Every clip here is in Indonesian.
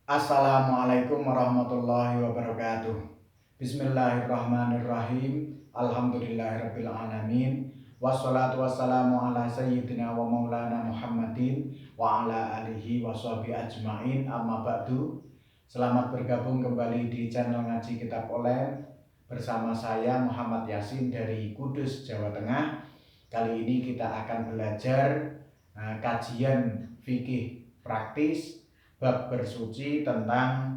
Assalamualaikum warahmatullahi wabarakatuh. Bismillahirrahmanirrahim. Alhamdulillahirabbil alamin. Wassalatu wassalamu ala sayyidina wa maulana Muhammadin wa ala alihi washabihi ajmain. Amma ba'du. Selamat bergabung kembali di channel Ngaji Kitab Online bersama saya Muhammad Yasin dari Kudus, Jawa Tengah. Kali ini kita akan belajar kajian fikih praktis bab bersuci tentang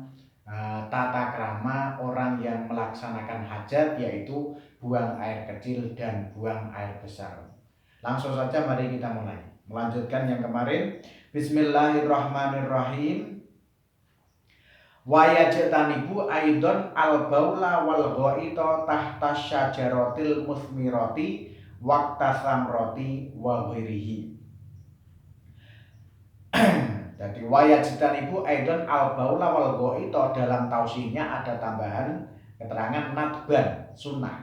tata krama orang yang melaksanakan hajat, yaitu buang air kecil dan buang air besar. Langsung saja mari kita mulai. Melanjutkan yang kemarin. Bismillahirrahmanirrahim. Wa yajtanibu aidon al-baula wal ghaita tahta syajaratil musmirati waqta samrati wa ghairihi. Jadi wayajtanibu aidon al-baula wal ghaita, dalam tausihnya ada tambahan keterangan nadban, sunnah.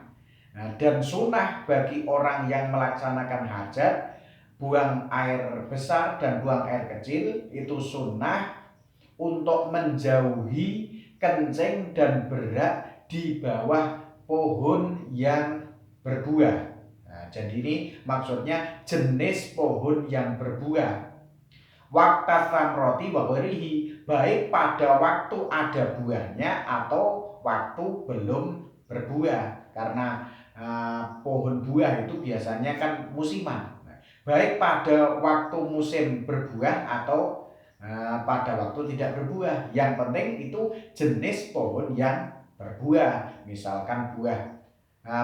Dan sunnah bagi orang yang melaksanakan hajat, buang air besar dan buang air kecil, itu sunnah untuk menjauhi kencing dan berak di bawah pohon yang berbuah. Jadi ini maksudnya jenis pohon yang berbuah. Waktu samroti wa ghairihi, baik pada waktu ada buahnya atau waktu belum berbuah, karena pohon buah itu biasanya kan musiman. Baik pada waktu musim berbuah atau pada waktu tidak berbuah, yang penting itu jenis pohon yang berbuah. Misalkan buah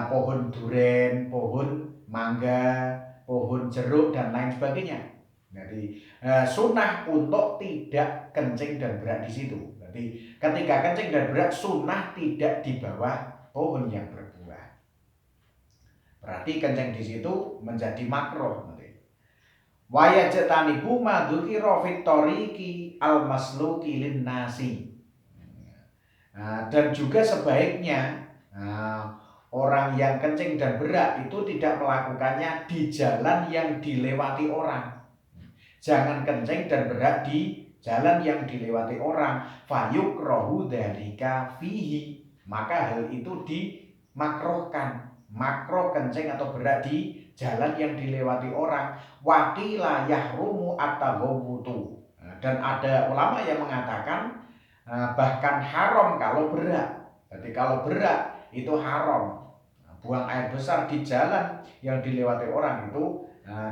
pohon duren, pohon mangga, pohon jeruk dan lain sebagainya. Jadi sunnah untuk tidak kencing dan berak di situ. Jadi ketika kencing dan berak sunnah tidak di bawah pohon yang berbuah. Berarti kencing di situ menjadi makruh. Wa yajtanibu ma dzukira fit tariqi al-masluki lin-nasi. Dan juga sebaiknya orang yang kencing dan berak itu tidak melakukannya di jalan yang dilewati orang. Jangan kencing dan berak di jalan yang dilewati orang. Fayukrahu dzalika fihi, maka hal itu dimakruhkan. Makruh kencing atau berak di jalan yang dilewati orang. Waqila yahrumu at-taghawwutu. Dan ada ulama yang mengatakan bahkan haram kalau berak. Jadi kalau berak itu haram. Buang air besar di jalan yang dilewati orang itu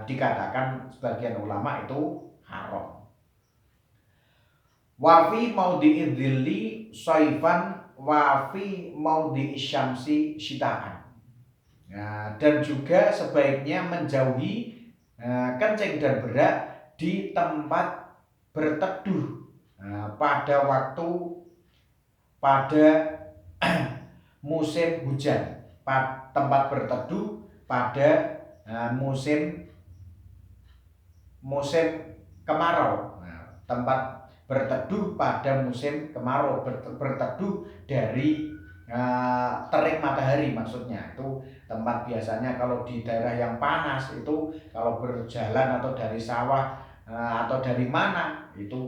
dikatakan sebagian ulama itu haram. Wa fi maudhi'i dhilli saifan wa fi maudhi'i syamsi syita'an. Dan juga sebaiknya menjauhi kencing dan berak di tempat berteduh pada musim hujan, tempat berteduh pada musim kemarau. Tempat berteduh pada musim kemarau, berteduh dari terik matahari, maksudnya itu tempat biasanya kalau di daerah yang panas itu kalau berjalan atau dari sawah atau dari mana itu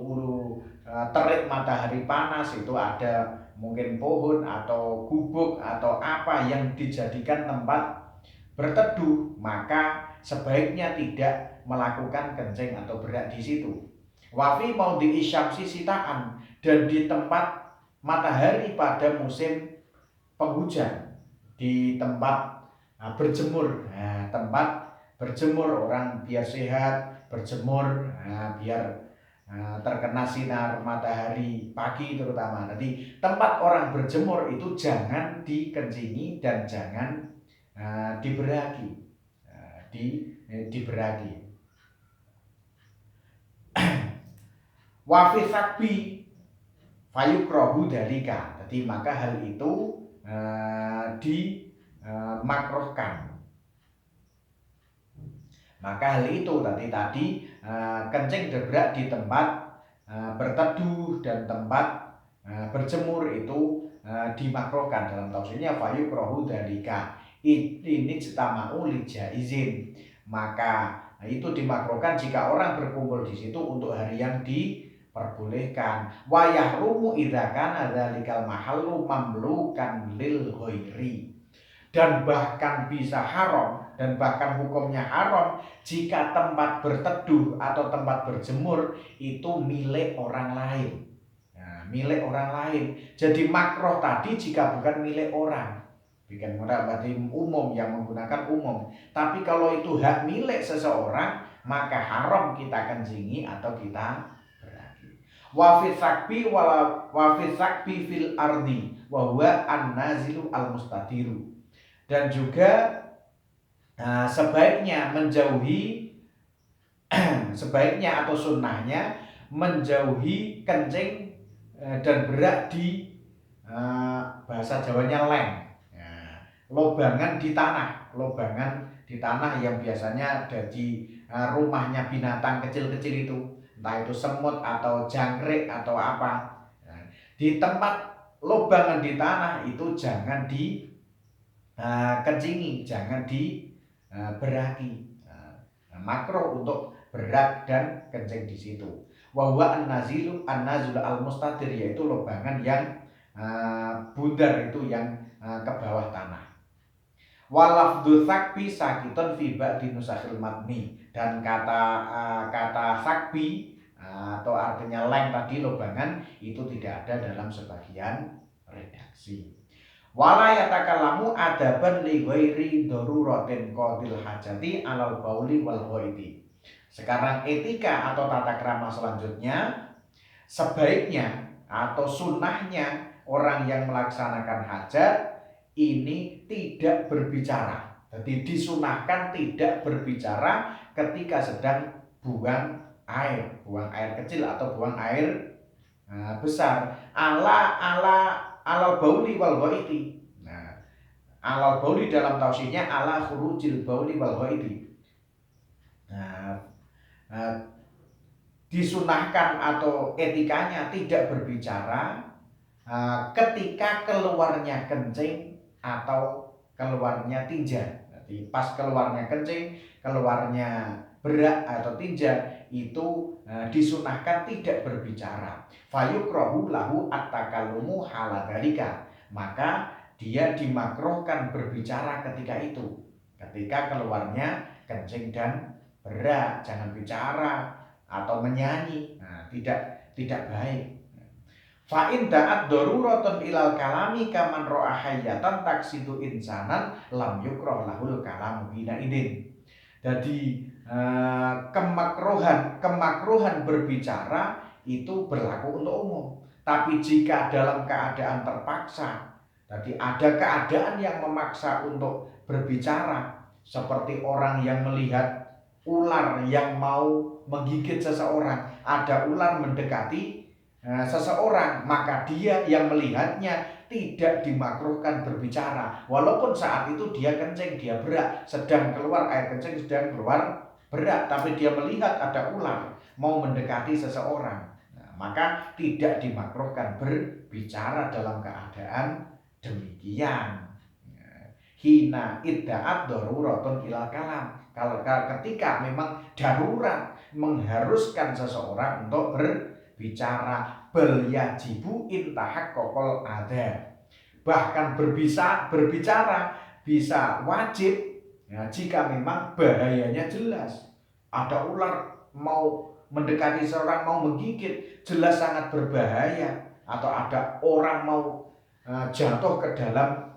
terik matahari panas, itu ada mungkin pohon atau gubuk atau apa yang dijadikan tempat berteduh, maka sebaiknya tidak melakukan kencing atau berak di situ. Wafi mau diisyamsi sitaan, dan di tempat matahari pada musim penghujan, di tempat berjemur. Tempat berjemur orang biar sehat, berjemur biar terkena sinar matahari pagi terutama. Jadi tempat orang berjemur itu jangan dikencingi dan jangan diberaki. Diberaki. Wa fi sakbi fayukrahu dalika. Jadi maka hal itu dimakruhkan. Maka hal itu tadi kencing dan berak di tempat berteduh dan tempat berjemur itu dimakruhkan. Dalam tafsirnya fayukrahu dalika ini cetama'u li jaizin, maka itu dimakruhkan jika orang berkumpul di situ untuk hari yang diperbolehkan. Wa yahrumu idza kana dzalikal mahallu mamlukan lil ghairi. Dan bahkan bisa haram dan bahkan hukumnya haram jika tempat berteduh atau tempat berjemur itu milik orang lain. Nah, milik orang lain. Jadi makruh tadi jika bukan milik orang. Bukan berarti umum, yang menggunakan umum. Tapi kalau itu hak milik seseorang, maka haram kita kencingi atau kita beragi. Wa fi sakbi fil ardi wa huwa an-nazilu al-mustadiru. Dan juga sebaiknya menjauhi sebaiknya atau sunnahnya menjauhi kencing dan berak di bahasa Jawanya leng, lobangan di tanah yang biasanya ada di rumahnya binatang kecil-kecil itu, entah itu semut atau jangkrik atau apa. Di tempat lobangan di tanah itu jangan di kencingi, jangan diberaki. Makruh untuk berak dan kencing di situ. Wa huwa an-nazil al-mustadir, yaitu lubangan yang bundar, itu yang ke bawah tanah. Wa lafdzu sakbi sakitun fi ba'di nusakhil matni, dan kata sakbi atau artinya leng tadi, lubangan, itu tidak ada dalam sebagian redaksi. Wala yatakallamu adaban li ghairi daruratin qadil hajati alal bauli wal ghaiti. Sekarang etika atau tata krama selanjutnya, sebaiknya atau sunnahnya orang yang melaksanakan hajat ini tidak berbicara. Jadi disunahkan tidak berbicara ketika sedang buang air kecil atau buang air besar. Alal bauli wal ghaiti. Nah, alal bauli dalam tafsirnya ala khurujil bauli wal ghaiti. Disunahkan atau etikanya tidak berbicara ketika keluarnya kencing atau keluarnya tinja. Jadi pas keluarnya kencing, keluarnya berak atau tinja, itu disunahkan tidak berbicara. Fayukrahu lahu at-takallumu haladzalika. Maka dia dimakruhkan berbicara ketika itu, ketika keluarnya kencing dan berak. Jangan bicara atau menyanyi. Nah, tidak baik. Fa in da'at daruratun ilal kalami kaman ra'a hayyatan taksidu insanan lam yukrah lahul kalamu hina idin. Jadi kemakruhan berbicara itu berlaku untuk umum. Tapi jika dalam keadaan terpaksa, jadi ada keadaan yang memaksa untuk berbicara, seperti orang yang melihat ular yang mau menggigit seseorang, ada ular mendekati seseorang, maka dia yang melihatnya tidak dimakruhkan berbicara, walaupun saat itu dia kencing, dia berak, sedang keluar air kencing, sedang keluar berak, tapi dia melihat ada ular mau mendekati seseorang. Nah, maka tidak dimakruhkan berbicara dalam keadaan demikian. Hina idda'at daruratun ilal kalam, kalau ketika memang darurat mengharuskan seseorang untuk berbicara, bel yajibu intahak kokol ada. Bahkan berbicara bisa wajib ya, jika memang bahayanya jelas. Ada ular mau mendekati seorang, mau menggigit, jelas sangat berbahaya. Atau ada orang mau jatuh ke dalam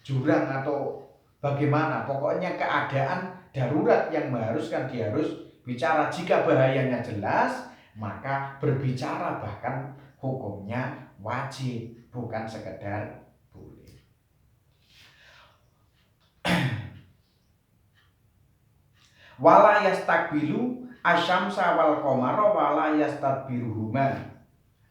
jurang atau bagaimana, pokoknya keadaan darurat yang mengharuskan dia harus bicara. Jika bahayanya jelas, maka berbicara bahkan hukumnya wajib, bukan sekedar boleh. Wala yastakbilu asyamsa wal qamara wala yastadbiruhuma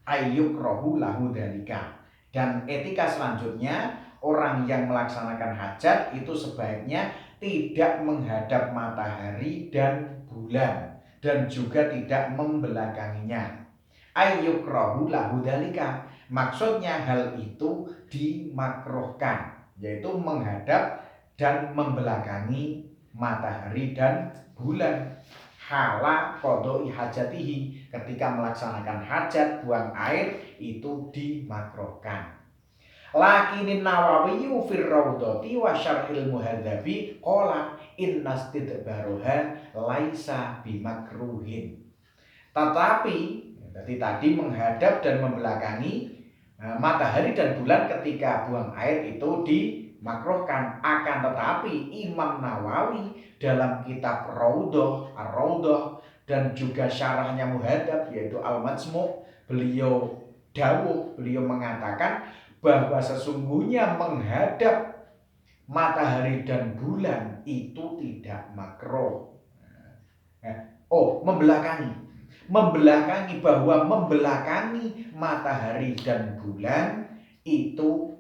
ayyukrahu lahu dzalika. Dan etika selanjutnya, orang yang melaksanakan hajat itu sebaiknya tidak menghadap matahari dan bulan, dan juga tidak membelakanginya. Ayyukrahu lahu dzalika, maksudnya hal itu dimakruhkan, yaitu menghadap dan membelakangi matahari dan bulan. hala qodoi hajatihi, ketika melaksanakan hajat buang air itu dimakruhkan. Lakinin Nawawi fir raudhati wa syarhil muhadzabi qala innastidbaroha laisa bimakruhin. Tetapi jadi tadi menghadap dan membelakangi matahari dan bulan ketika buang air itu dimakruhkan. Akan tetapi Imam Nawawi dalam kitab Raudhah, Ar-Raudhah dan juga syarahnya Muhadzab yaitu Al-Majmu', beliau mengatakan bahwa sesungguhnya menghadap matahari dan bulan itu tidak makruh. Membelakangi bahwa membelakangi matahari dan bulan itu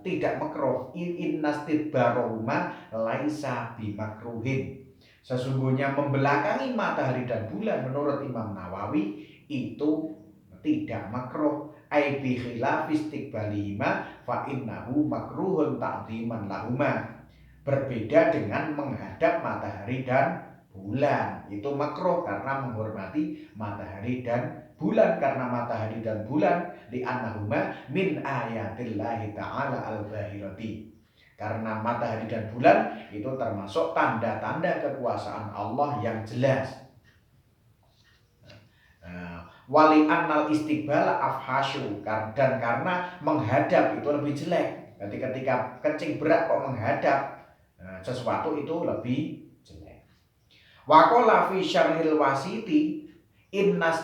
tidak makruh. Innastidbarahuma laisa bimakruhin. Sesungguhnya membelakangi matahari dan bulan menurut Imam Nawawi itu tidak makruh. Ai bi khilafi istiqbalihima fa innahu makruhun ta'dhiman lahuma. Berbeda dengan menghadap matahari dan bulan, itu makruh karena menghormati matahari dan bulan, karena matahari dan bulan li'annahuma min ayatillahi ta'ala al-bahirati. Karena matahari dan bulan itu termasuk tanda-tanda kekuasaan Allah yang jelas. Wali annal istiqbala afhasyu, dan karena menghadap itu lebih jelek. Jadi ketika kencing berak kok menghadap sesuatu itu lebih jelek. Wa qala fi syarhil wasiti inna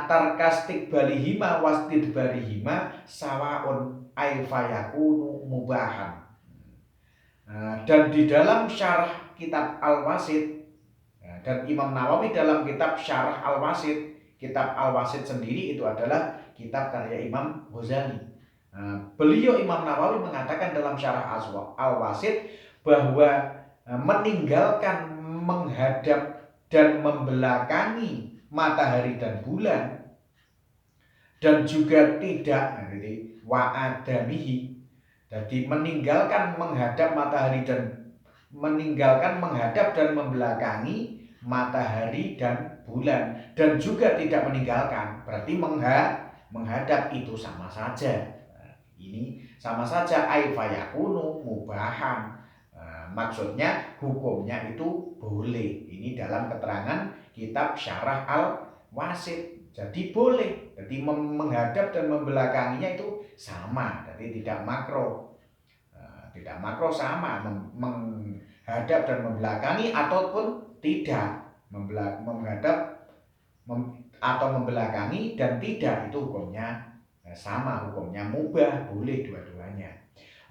tarkastikbalihima wastidbarihima sawaun ay fayakunu mubahan. Dan di dalam syarah kitab Al-Wasit, dan Imam Nawawi dalam kitab Syarah Al-Wasit, kitab Al-Wasit sendiri itu adalah kitab karya Imam Ghazali. Beliau Imam Nawawi mengatakan dalam Syarah Al-Wasit bahwa meninggalkan menghadap dan membelakangi matahari dan bulan dan juga tidak wa'adamihi, jadi meninggalkan menghadap matahari dan menghadap dan membelakangi matahari dan bulan, dan juga tidak meninggalkan berarti menghadap itu sama saja. Ini sama saja ai fayakunu mubahan. Maksudnya hukumnya itu boleh. Ini dalam keterangan kitab Syarah Al-Wasit. Jadi boleh. Jadi menghadap dan membelakanginya itu sama. Jadi tidak makruh. Tidak makruh sama menghadap dan membelakangi ataupun tidak menghadap atau membelakangi dan tidak, itu hukumnya sama, hukumnya mubah, boleh dua-duanya.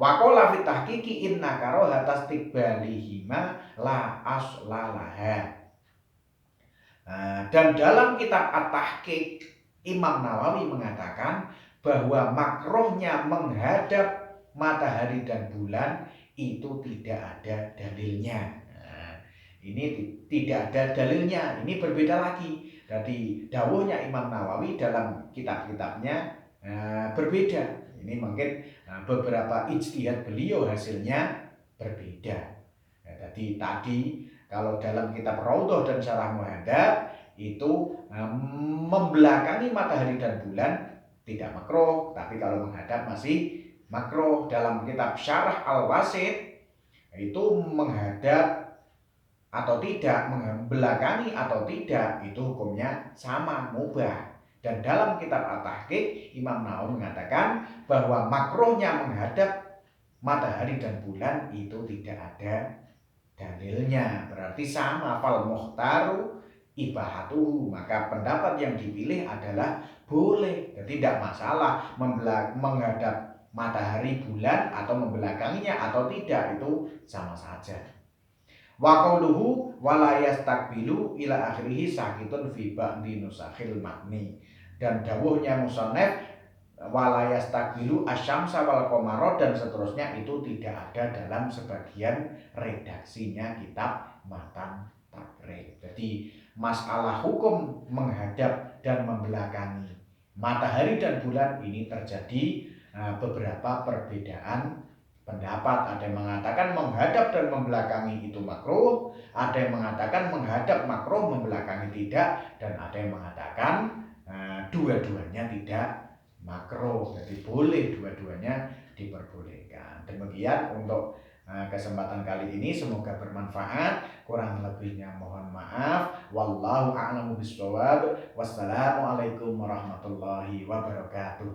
Wa qala fi tahqiqi inna karahata istiqbalihima la aslalaha. Dan dalam kitab At-Tahqiq Imam Nawawi mengatakan bahwa makruhnya menghadap matahari dan bulan itu tidak ada dalilnya. Ini tidak ada dalilnya, ini berbeda lagi dari dawuhnya Imam Nawawi dalam kitab-kitabnya, berbeda. Ini mungkin beberapa ijtihad beliau hasilnya berbeda. Jadi tadi kalau dalam kitab Raudhah dan Syarah Muhadzab itu membelakangi matahari dan bulan tidak makruh, tapi kalau menghadap masih makruh. Dalam kitab Syarah Al-Wasit itu menghadap atau tidak, membelakangi atau tidak, itu hukumnya sama, mubah. Dan dalam kitab At-Tahqiq Imam Nawawi mengatakan bahwa makruhnya menghadap matahari dan bulan itu tidak ada dalilnya, berarti sama. Fal muhtaru ibahatuhu, maka pendapat yang dipilih adalah boleh. Jadi tidak masalah menghadap matahari bulan atau membelakanginya atau tidak, itu sama saja. Wa qauluhu wala yastaqbilu ila akhirih sakitun fi ba'di nusakhil matni. Dan dawuhnya musannaf wala yastaqbilu asyamsa wal qamara dan seterusnya itu tidak ada dalam sebagian redaksinya kitab Matan Takrib. Jadi masalah hukum menghadap dan membelakangi matahari dan bulan ini terjadi beberapa perbedaan pendapat. Ada yang mengatakan menghadap dan membelakangi itu makruh, ada yang mengatakan menghadap makruh, membelakangi tidak, dan ada yang mengatakan dua-duanya tidak makruh. Jadi boleh dua-duanya diperbolehkan. Demikian untuk kesempatan kali ini, semoga bermanfaat. Kurang lebihnya mohon maaf. Wallahu a'lamu bishawab. Wassalamualaikum warahmatullahi wabarakatuh.